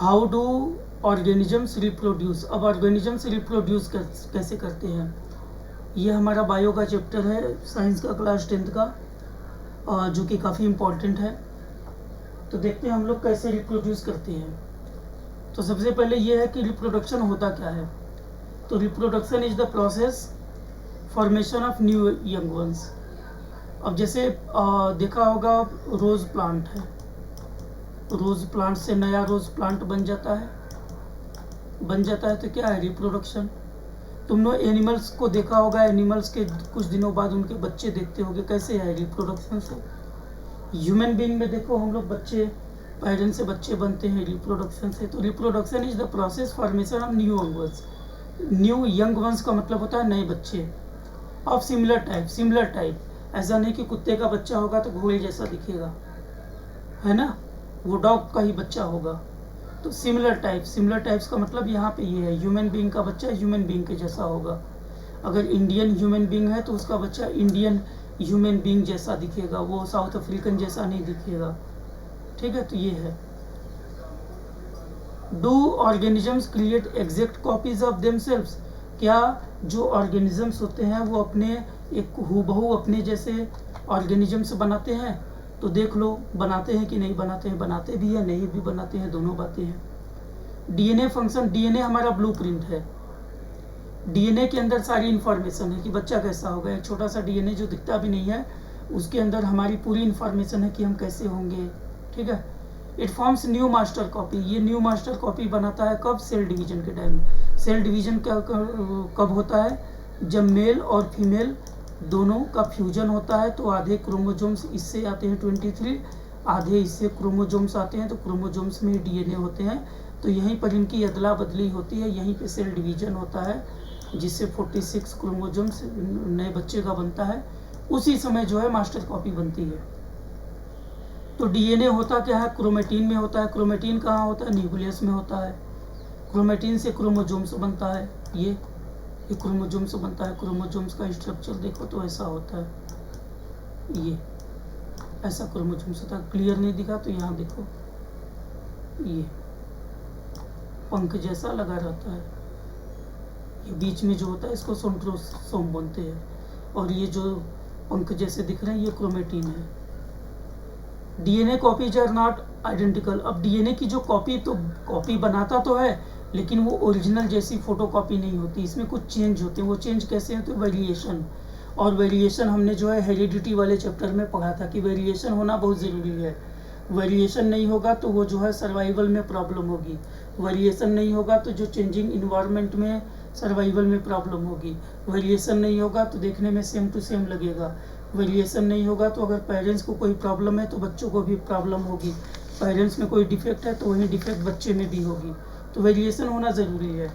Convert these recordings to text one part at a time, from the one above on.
How do organisms reproduce. अब organisms reproduce कैसे करते हैं, ये हमारा बायो का चैप्टर है, साइंस का क्लास 10th का, जो कि काफ़ी इम्पोर्टेंट है। तो देखते हैं हम लोग कैसे रिप्रोड्यूस करते हैं। तो सबसे पहले ये है कि रिप्रोडक्शन होता क्या है। तो reproduction is the process formation of new young ones. अब जैसे देखा होगा, रोज़ प्लांट है, रोज़ प्लांट से नया रोज़ प्लांट बन जाता है, तो क्या है, रिप्रोडक्शन। तुमने एनिमल्स को देखा होगा, एनिमल्स के कुछ दिनों बाद उनके बच्चे देखते होंगे, कैसे है, रिप्रोडक्शन से। ह्यूमन बीइंग में देखो, हम लोग बच्चे, पेरेंट्स से बच्चे बनते हैं रिप्रोडक्शन से। तो reproduction is the process formation of new young ones. New young ones का मतलब होता है नए बच्चे ऑफ सिमिलर टाइप। ऐसा नहीं कि कुत्ते का बच्चा होगा तो घोड़े जैसा दिखेगा, है ना, वो डॉग का ही बच्चा होगा। तो सिमिलर टाइप्स का मतलब यहाँ पे ये है, ह्यूमन बीइंग का बच्चा ह्यूमन बीइंग के जैसा होगा। अगर इंडियन ह्यूमन बीइंग है तो उसका बच्चा इंडियन ह्यूमन बीइंग जैसा दिखेगा, वो साउथ अफ्रीकन जैसा नहीं दिखेगा। ठीक है, तो ये है। Do organisms create exact copies of themselves. क्या जो ऑर्गेनिजम्स होते हैं वो अपने एक हूबहू अपने जैसे ऑर्गेनिजम्स बनाते हैं। तो देख लो, बनाते हैं कि नहीं बनाते हैं, बनाते भी है नहीं भी बनाते हैं, दोनों बातें हैं। डीएनए फंक्शन, डीएनए हमारा ब्लूप्रिंट है। डीएनए के अंदर सारी इंफॉर्मेशन है कि बच्चा कैसा होगा। एक छोटा सा डीएनए जो दिखता भी नहीं है, उसके अंदर हमारी पूरी इंफॉर्मेशन है कि हम कैसे होंगे। ठीक है। It forms new master copy. ये न्यू मास्टर कॉपी बनाता है कब, सेल डिवीजन के टाइम। सेल डिवीजन कब होता है, जब मेल और फीमेल दोनों का फ्यूजन होता है। तो आधे क्रोमोजोम्स इससे आते हैं 23, आधे इससे क्रोमोजोम्स आते हैं। तो क्रोमोजोम्स में डीएनए होते हैं, तो यहीं पर इनकी अदला बदली होती है, यहीं पे सेल डिवीजन होता है, जिससे 46 क्रोमोजोम्स नए बच्चे का बनता है। उसी समय जो है मास्टर कॉपी बनती है। तो डीएनए होता क्या है, क्रोमेटिन में होता है। क्रोमेटिन कहाँ होता है, न्यूक्लियस में होता है। क्रोमेटिन से क्रोमोजोम्स बनता है, ये क्रोमोजोम्स बनता है। क्रोमोजोम्स का स्ट्रक्चर देखो तो ऐसा होता है, ये ऐसा क्रोमोजोम्स होता है। क्लियर नहीं दिखा तो यहाँ देखो, ये पंख जैसा लगा रहता है। ये बीच में जो होता है इसको सेंट्रोसोम बोलते हैं, और ये जो पंख जैसे दिख रहे हैं ये क्रोमेटिन है। DNA copies are not identical. अब डीएनए की जो कॉपी बनाता तो है, लेकिन वो ओरिजिनल जैसी फोटोकॉपी नहीं होती, इसमें कुछ चेंज होते हैं। वो चेंज कैसे होते हैं, वेरिएशन। और वेरिएशन हमने जो है हेरिडिटी वाले चैप्टर में पढ़ा था कि वेरिएशन होना बहुत ज़रूरी है। वेरिएशन नहीं होगा तो वो जो है सर्वाइवल में प्रॉब्लम होगी। वेरिएशन नहीं होगा तो जो चेंजिंग इन्वायरमेंट में सर्वाइवल में प्रॉब्लम होगी। वेरिएशन नहीं होगा तो देखने में सेम टू सेम लगेगा। वेरिएशन नहीं होगा तो अगर पेरेंट्स को कोई प्रॉब्लम है तो बच्चों को भी प्रॉब्लम होगी। पेरेंट्स में कोई डिफेक्ट है तो वही डिफेक्ट बच्चे में भी होगी। तो वेरिएशन होना ज़रूरी है।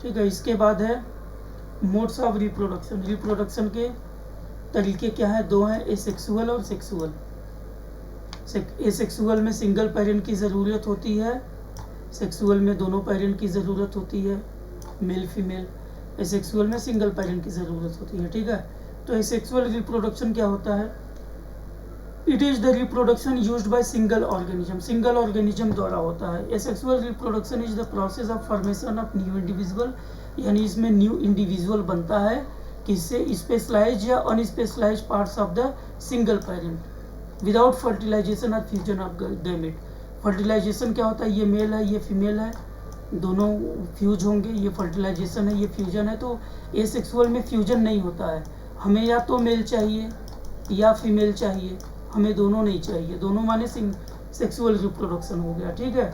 ठीक है। इसके बाद है मोड्स ऑफ रिप्रोडक्शन। रिप्रोडक्शन के तरीके क्या है, दो हैं, एसेक्सुअल और सेक्सुअल। एसेक्सुअल में सिंगल पेरेंट की ज़रूरत होती है, सेक्सुअल में दोनों पेरेंट की ज़रूरत होती है, मेल फीमेल। एसेक्सुअल में सिंगल पेरेंट की ज़रूरत होती है। ठीक है। तो एसेक्सुअल रिप्रोडक्शन क्या होता है, it is the reproduction used by single organism. Single organism द्वारा होता है। Asexual reproduction is the process of formation of new individual, यानी इसमें न्यू इंडिविजुअल बनता है, किससे, स्पेशलाइज या unspecialise parts of the single parent without fertilisation और फ्यूजन ऑफ गैमेट। फर्टिलाइजेशन क्या होता है, ये मेल है ये फीमेल है, दोनों फ्यूज होंगे, ये फर्टिलाइजेशन है ये फ्यूजन है। तो एसेक्सुअल में फ्यूजन नहीं होता है। हमें या तो मेल चाहिए या फीमेल चाहिए, हमें दोनों नहीं चाहिए। दोनों माने सेक्सुअल रिप्रोडक्शन हो गया। ठीक है।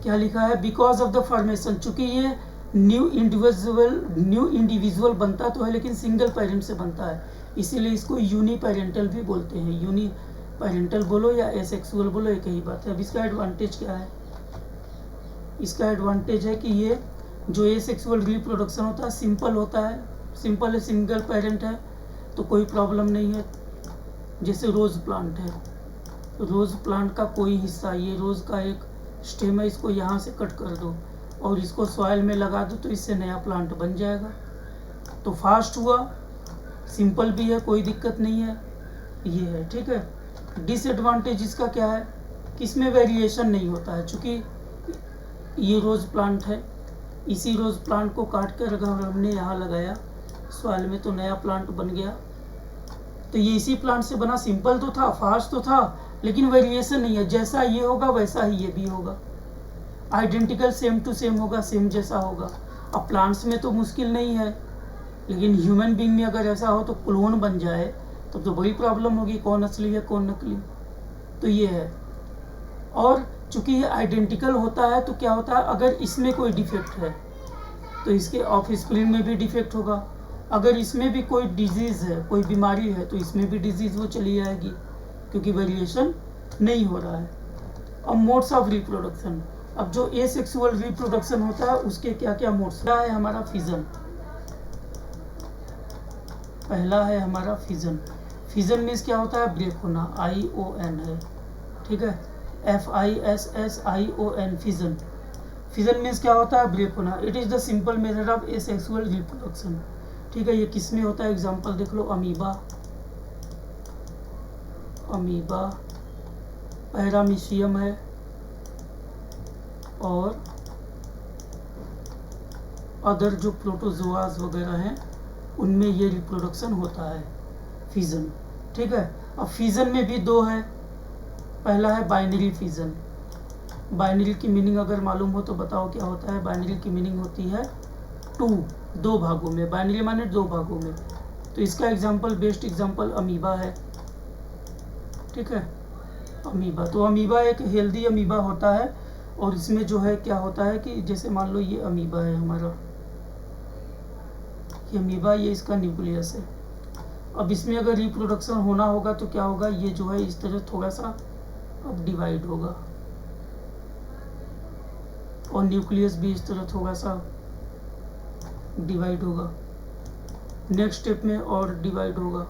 क्या लिखा है, बिकॉज ऑफ द फॉर्मेशन, चूंकि ये न्यू इंडिविजुअल बनता तो है लेकिन सिंगल पेरेंट से बनता है, इसीलिए इसको यूनिपेरेंटल भी बोलते हैं। यूनिपेरेंटल बोलो या एसेक्सुअल बोलो, एक ही बात है। अब इसका एडवांटेज क्या है, इसका एडवांटेज है कि ये जो एसेक्सुअल रिप्रोडक्शन होता है सिंपल होता है। सिंपल है, सिंगल पेरेंट है तो कोई प्रॉब्लम नहीं है। जैसे रोज़ प्लांट है, रोज़ प्लांट का कोई हिस्सा, ये रोज़ का एक स्टेम है, इसको यहाँ से कट कर दो और इसको सॉइल में लगा दो तो इससे नया प्लांट बन जाएगा। तो फास्ट हुआ, सिंपल भी है, कोई दिक्कत नहीं है, ये है। ठीक है। डिसएडवांटेज इसका क्या है, किसमें वेरिएशन नहीं होता है, चूँकि ये रोज़ प्लांट है, इसी रोज़ प्लांट को काट कर अगर हमने यहाँ लगाया सॉइल में तो नया प्लांट बन गया। तो ये इसी प्लांट से बना, सिंपल तो था, फास्ट तो था, लेकिन वेरिएशन नहीं है, जैसा ये होगा वैसा ही ये भी होगा, आइडेंटिकल सेम टू सेम होगा, सेम जैसा होगा। अब प्लांट्स में तो मुश्किल नहीं है, लेकिन ह्यूमन बीइंग में अगर ऐसा हो तो क्लोन बन जाए तब तो बड़ी प्रॉब्लम होगी, कौन असली है कौन नकली। तो ये है, और चूंकि ये आइडेंटिकल होता है तो क्या होता है, अगर इसमें कोई डिफेक्ट है तो इसके ऑफ स्प्रिंग में भी डिफेक्ट होगा, अगर इसमें भी कोई डिजीज़ है, कोई बीमारी है, तो इसमें भी डिजीज़ वो चली जाएगी, क्योंकि वेरिएशन नहीं हो रहा है। अब मोड्स ऑफ रिप्रोडक्शन, अब जो एसेक्सुअल रिप्रोडक्शन होता है उसके क्या क्या मोड्स है। हमारा फिजन, पहला है हमारा फिजन। फिजन मीन्स क्या होता है, ब्रेक होना, ION है, ठीक है, FISSION, फिजन। फिजन मीन्स क्या होता है, ब्रेक होना। It is the simple method of asexual reproduction, ठीक है। ये किस में होता है, एग्जांपल देख लो, अमीबा, पैरामीशियम है, और अदर जो प्रोटोजोआज वगैरह हैं उनमें ये रिप्रोडक्शन होता है, फिजन, ठीक है। अब फिजन में भी दो है, पहला है बाइनरी फिजन। बाइनरी की मीनिंग अगर मालूम हो तो बताओ क्या होता है। बाइनरी की मीनिंग होती है दो भागों में, बाइनरी माने दो भागों में। तो इसका एग्जांपल, बेस्ट एग्जांपल अमीबा है, ठीक है, अमीबा। तो अमीबा एक हेल्दी अमीबा होता है, और इसमें जो है क्या होता है कि जैसे मान लो ये अमीबा है हमारा, ये अमीबा, ये इसका न्यूक्लियस है। अब इसमें अगर रिप्रोडक्शन होना होगा तो क्या होगा, ये जो है इस तरह थोड़ा सा अब डिवाइड होगा, और न्यूक्लियस भी इस तरह थोड़ा सा डिवाइड होगा, नेक्स्ट स्टेप में और डिवाइड होगा,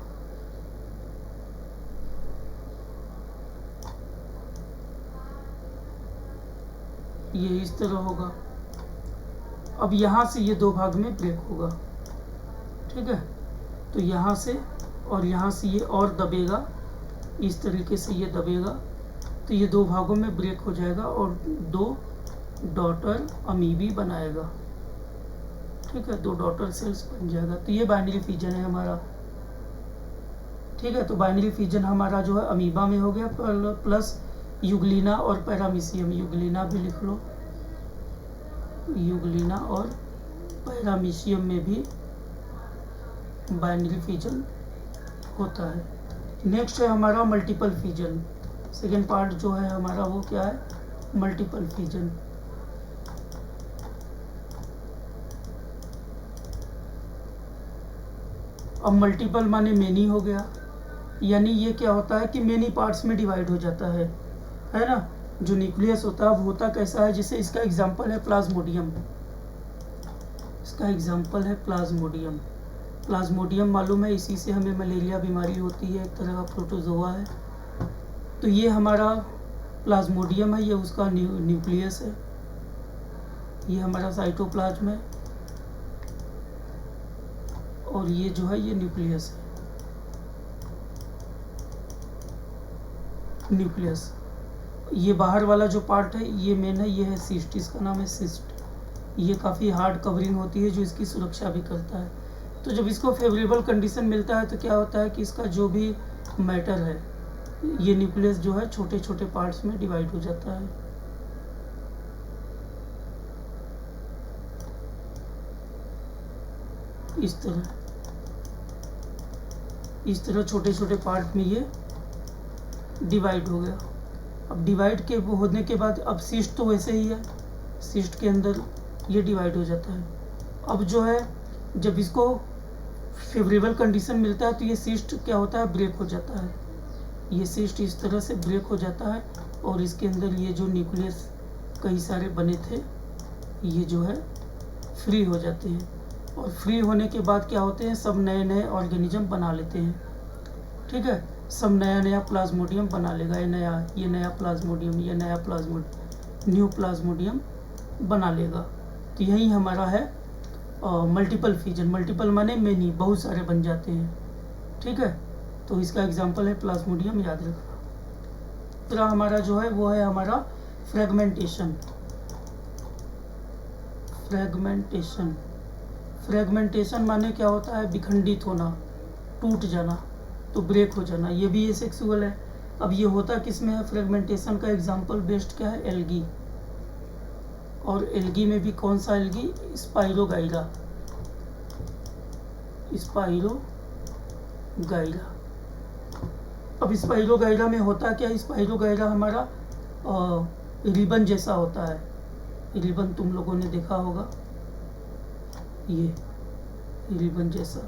ये इस तरह होगा। अब यहाँ से ये दो भाग में ब्रेक होगा, ठीक है। तो यहाँ से और यहाँ से ये और दबेगा, इस तरीके से ये दबेगा, तो ये दो भागों में ब्रेक हो जाएगा और दो डॉटर अमीबी बनाएगा, ठीक है, दो डॉटर सेल्स बन जाएगा। तो ये बाइनरी फिजन है हमारा, ठीक है। तो बाइनरी फिजन हमारा जो है अमीबा में हो गया, प्लस यूग्लिना और पैरामीशियम, यूग्लिना भी लिख लो, यूग्लिना और पैरामीशियम में भी बाइनरी फिजन होता है। नेक्स्ट है हमारा मल्टीपल फिजन। सेकेंड पार्ट जो है हमारा वो क्या है, मल्टीपल फिजन। अब मल्टीपल माने मेनी हो गया, यानी ये क्या होता है कि मेनी पार्ट्स में डिवाइड हो जाता है ना। जो न्यूक्लियस होता है वो होता कैसा है, जैसे इसका एग्जांपल है प्लाज्मोडियम, इसका एग्जांपल है प्लाज्मोडियम। प्लाज्मोडियम मालूम है, इसी से हमें मलेरिया बीमारी होती है, एक तरह का प्रोटोजोआ है। तो ये हमारा प्लाज्मोडियम है, ये उसका न्यूक्लियस है, ये हमारा साइटोप्लाज्म है, और ये जो है ये न्यूक्लियस है, न्यूक्लियस। ये बाहर वाला जो पार्ट है ये मेन है, ये है सिस्ट, इसका नाम है सिस्ट। ये काफ़ी हार्ड कवरिंग होती है जो इसकी सुरक्षा भी करता है। तो जब इसको फेवरेबल कंडीशन मिलता है तो क्या होता है कि इसका जो भी मैटर है, ये न्यूक्लियस जो है छोटे छोटे पार्ट्स में डिवाइड हो जाता है। इस तरह छोटे छोटे पार्ट में ये डिवाइड हो गया। अब डिवाइड के होने के बाद अब सिस्ट तो वैसे ही है, सिस्ट के अंदर ये डिवाइड हो जाता है। अब जो है जब इसको फेवरेबल कंडीशन मिलता है तो ये सिस्ट क्या होता है, ब्रेक हो जाता है। ये सिस्ट इस तरह से ब्रेक हो जाता है, और इसके अंदर ये जो न्यूक्लियस कई सारे बने थे ये जो है फ्री हो जाते हैं, और फ्री होने के बाद क्या होते हैं, सब नए नए ऑर्गेनिज्म बना लेते हैं, ठीक है। सब नया नया प्लाज्मोडियम बना लेगा, ये नया प्लाज्मोडियम, ये नया प्लाज्मोडियम, न्यू प्लाज्मोडियम बना लेगा। तो यही हमारा है मल्टीपल फिजन। मल्टीपल माने मेनी, बहुत सारे बन जाते हैं, ठीक है। तो इसका एग्जांपल है प्लाज्मोडियम, याद रखना। तीसरा हमारा जो है वो है हमारा फ्रेगमेंटेशन। फ्रेगमेंटेशन फ्रेगमेंटेशन माने क्या होता है? विखंडित होना, टूट जाना, तो ब्रेक हो जाना, ये भी एसेक्सुअल है। अब ये होता किस में है? फ्रेगमेंटेशन का एग्जाम्पल बेस्ट क्या है? एल्गी। और एल्गी में भी कौन सा एल्गी? स्पाइरोगाइरा। स्पाइरोगाइरा। अब स्पाइरोगाइरा में होता क्या? स्पाइरोगाइरा हमारा रिबन जैसा होता है। रिबन तुम लोगों ने देखा होगा, ये रिबन जैसा।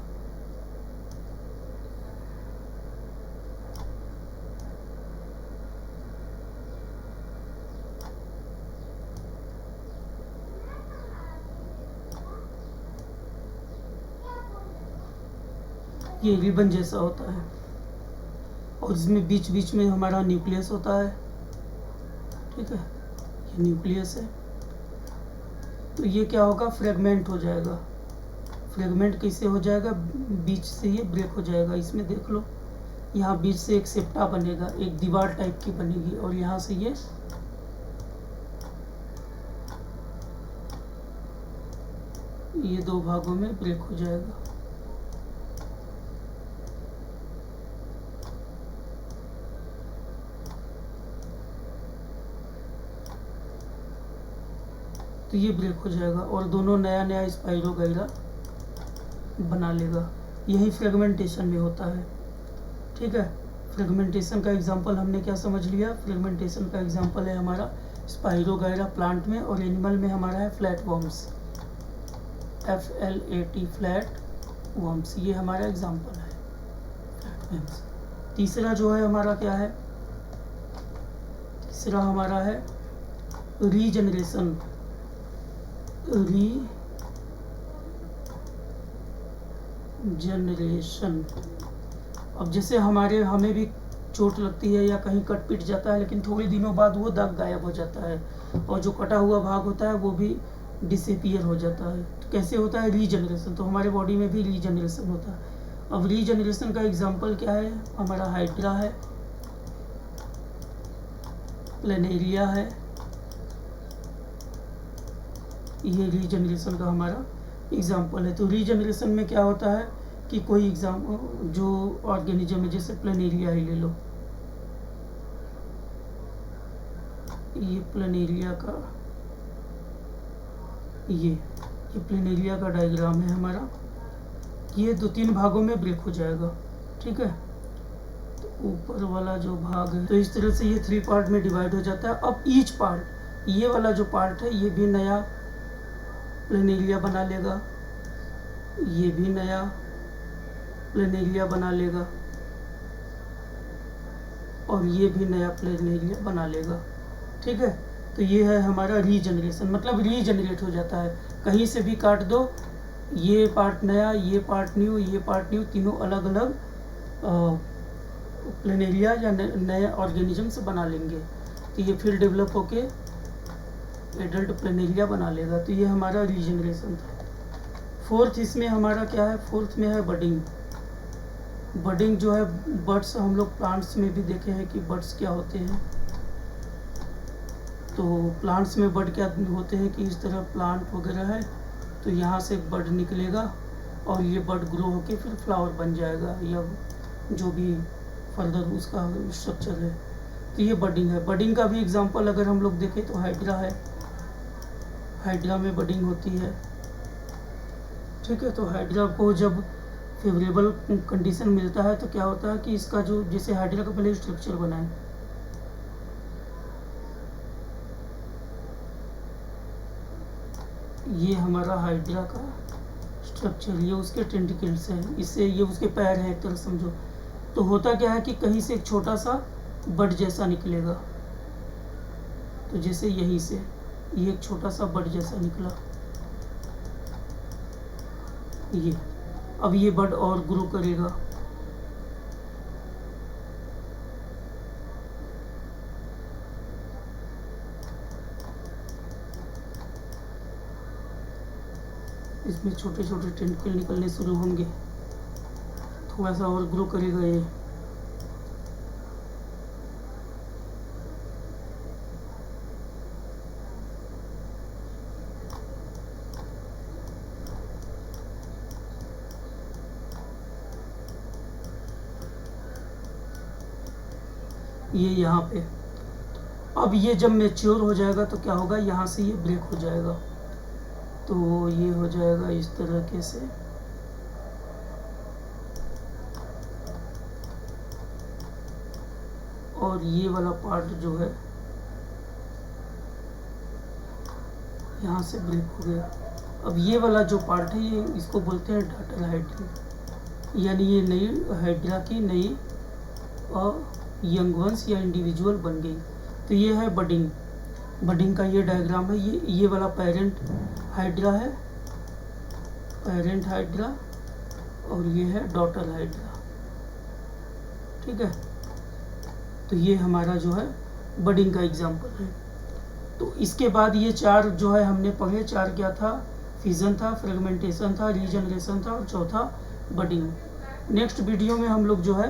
ये रिबन जैसा होता है और इसमें बीच बीच में हमारा न्यूक्लियस होता है। ठीक है, ये न्यूक्लियस है। तो ये क्या होगा? फ्रेगमेंट हो जाएगा। फ्रेगमेंट कैसे हो जाएगा? बीच से ये ब्रेक हो जाएगा। इसमें देख लो, यहाँ बीच से एक सेप्टा बनेगा, एक दीवार टाइप की बनेगी, और यहाँ से ये दो भागों में ब्रेक हो जाएगा। तो ये ब्रेक हो जाएगा और दोनों नया नया स्पाइरोगाइरा बना लेगा। यही फ्रेगमेंटेशन में होता है। ठीक है, फ्रेगमेंटेशन का एग्जांपल हमने क्या समझ लिया? फ्रेगमेंटेशन का एग्जांपल है हमारा स्पाइरोगाइरा प्लांट में, और एनिमल में हमारा है flat worms, FLAT flat worms. ये हमारा एग्जांपल है फ्लैट वर्म्स। तीसरा जो है हमारा क्या है? तीसरा हमारा है रीजनरेशन। रीजनरेशन। अब जैसे हमें भी चोट लगती है या कहीं कट पिट जाता है, लेकिन थोड़े दिनों बाद वो दाग गायब हो जाता है और जो कटा हुआ भाग होता है वो भी डिसअपीयर हो जाता है। तो कैसे होता है? रीजनरेशन। तो हमारे बॉडी में भी रीजनरेशन होता है। अब रीजनरेशन का एग्जांपल क्या है? हमारा हाइड्रा है, प्लेनेरिया है, ये रीजनरेशन का हमारा एग्जाम्पल है। तो रीजनरेशन में क्या होता है कि कोई जो ऑर्गेनिज्म है, जैसे प्लेनेरिया ही ले लो, ये प्लेनेरिया का ये प्लेनेरिया का डायग्राम है हमारा। ये 2-3 भागों में ब्रेक हो जाएगा। ठीक है, तो ऊपर वाला जो भाग है, तो इस तरह से ये 3 पार्ट में डिवाइड हो जाता है। अब ईच पार्ट, ये वाला जो पार्ट है ये भी नया प्लेनेरिया बना लेगा, ये भी नया प्लेनेरिया बना लेगा, और ये भी नया प्लेनेरिया बना लेगा। ठीक है, तो ये है हमारा रीजनरेशन, मतलब रीजनरेट हो जाता है। कहीं से भी काट दो, ये पार्ट नया, ये पार्ट न्यू, ये पार्ट न्यू, तीनों अलग अलग प्लेनेरिया या नए ऑर्गेनिज्म से बना लेंगे। तो ये फिर डेवलप होके एडल्ट प्लेनेरिया बना लेगा। तो ये हमारा रीजनरेशन था। फोर्थ इसमें हमारा क्या है? फोर्थ में है बडिंग। बडिंग जो है, बड्स हम लोग प्लांट्स में भी देखे हैं कि बड्स क्या होते हैं। तो प्लांट्स में बड क्या होते हैं कि इस तरह प्लांट वगैरह है, तो यहाँ से बड निकलेगा और ये बड ग्रो होके फिर फ्लावर बन जाएगा, या जो भी फर्दर उसका स्ट्रक्चर है। तो ये बडिंग है। बडिंग का भी एग्जांपल अगर हम लोग देखें तो हाइड्रा है, हाइड्रा में बडिंग होती है। ठीक है, तो हाइड्रा को जब फेवरेबल कंडीशन मिलता है तो क्या होता है कि इसका जो, जैसे हाइड्रा का पहले स्ट्रक्चर बना है, ये हमारा हाइड्रा का स्ट्रक्चर, ये उसके टेंटिकल्स है, इससे ये उसके पैर हैं एक तरह समझो। तो होता क्या है कि कहीं से एक छोटा सा बड जैसा निकलेगा, तो जैसे यहीं से ये एक छोटा सा बड जैसा निकला, ये अब ये बड और ग्रो करेगा। इसमें छोटे छोटे टेंटिकल निकलने शुरू होंगे, थोड़ा सा और ग्रो करेगा ये। ये यहाँ पे। अब ये जब मैच्योर हो जाएगा तो क्या होगा, यहाँ से ये ब्रेक हो जाएगा, तो ये हो जाएगा इस तरीके से। और ये वाला पार्ट जो है यहाँ से ब्रेक हो गया। अब ये वाला जो पार्ट है ये इसको बोलते हैं डॉटर हाइड्रा, यानी ये नई हाइड्रा की नई यंग वंस या इंडिविजुअल बन गई। तो ये है बडिंग। बडिंग का ये डायग्राम है। ये वाला पेरेंट हाइड्रा है, पेरेंट हाइड्रा, और ये है डॉटर हाइड्रा। ठीक है, तो ये हमारा जो है बडिंग का एग्जाम्पल है। तो इसके बाद ये चार जो है हमने पढ़े, चार क्या था, फिजन था, फ्रेगमेंटेशन था, रीजनरेशन था, और चौथा बडिंग। नेक्स्ट वीडियो में हम लोग जो है